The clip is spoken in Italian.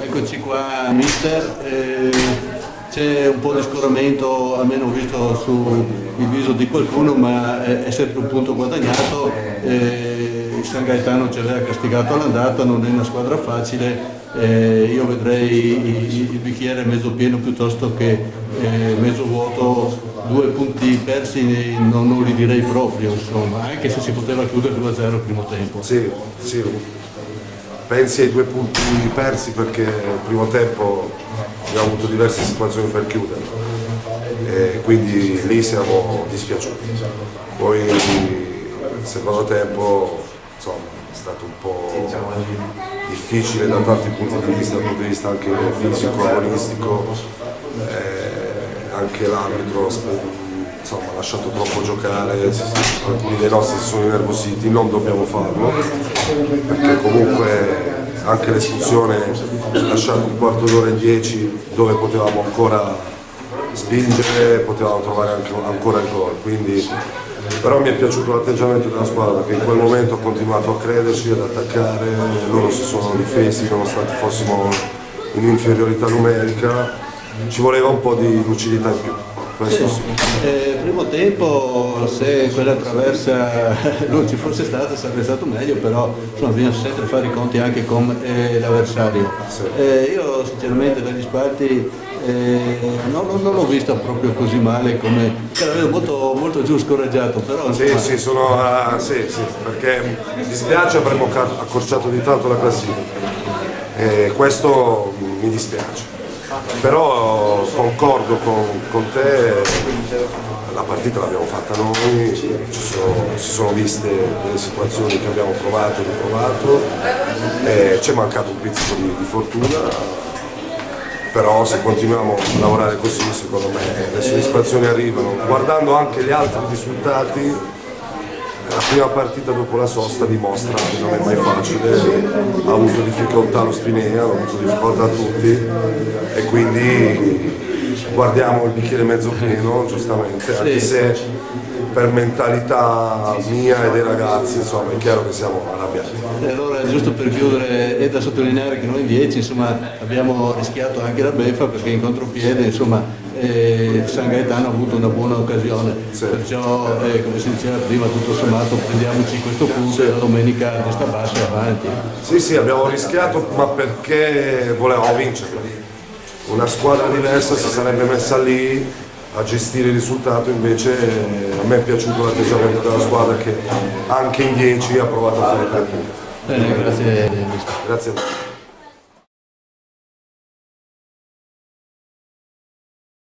Eccoci qua mister, c'è un po' di scoramento, almeno ho visto sul viso di qualcuno, ma è sempre un punto guadagnato. Il San Gaetano ci aveva castigato all'andata, non è una squadra facile, io vedrei il bicchiere mezzo pieno piuttosto che mezzo vuoto. 2 punti persi non li direi proprio, insomma, anche se si poteva chiudere 2-0 il primo tempo. Sì, sì. Pensi ai 2 punti persi perché il primo tempo abbiamo avuto diverse situazioni per chiuderlo e quindi lì siamo dispiaciuti. Poi il secondo tempo insomma, è stato un po' difficile da tanti punti di vista, dal punto di vista anche fisico, agonistico, anche l'arbitro insomma, ha lasciato troppo giocare, alcuni dei nostri si sono innervositi, non dobbiamo farlo, perché comunque anche l'espulsione ha lasciato un quarto d'ora in 10 dove potevamo ancora spingere, potevamo trovare ancora il gol, quindi, però mi è piaciuto l'atteggiamento della squadra perché in quel momento ho continuato a crederci, ad attaccare, loro si sono difesi nonostante fossimo in inferiorità numerica, ci voleva un po' di lucidità in più. Questo sì. Primo tempo, se quella traversa non ci fosse stata sarebbe stato meglio, però insomma, bisogna sempre fare i conti anche con l'avversario. Sì. Io sinceramente dagli spalti non l'ho vista proprio così male, come la vedo molto giù scoraggiato, però insomma... sì, perché mi dispiace, avremmo accorciato di tanto la classifica e questo mi dispiace. Però concordo con te, la partita l'abbiamo fatta noi, si sono viste delle situazioni che abbiamo provato e riprovato, ci è mancato un pizzico di fortuna, però se continuiamo a lavorare così secondo me le soddisfazioni arrivano. Guardando anche gli altri risultati, la prima partita dopo la sosta dimostra che non è mai facile, ha avuto difficoltà lo Spinea, ha avuto difficoltà tutti e quindi guardiamo il bicchiere mezzo pieno, giustamente, anche se per mentalità mia e dei ragazzi insomma è chiaro che siamo arrabbiati. E allora giusto per chiudere è da sottolineare che noi in 10 insomma, abbiamo rischiato anche la beffa perché in contropiede insomma, San Gaetano ha avuto una buona occasione, sì. Perciò come si diceva prima tutto sommato prendiamoci questo punto e la domenica a testa bassa e avanti. Sì, abbiamo rischiato ma perché volevamo vincerla. Una squadra diversa si sarebbe messa lì a gestire il risultato, invece a me è piaciuto l'atteggiamento della squadra che anche in 10 ha provato a fare 3 punti. Bene, grazie. Grazie a te.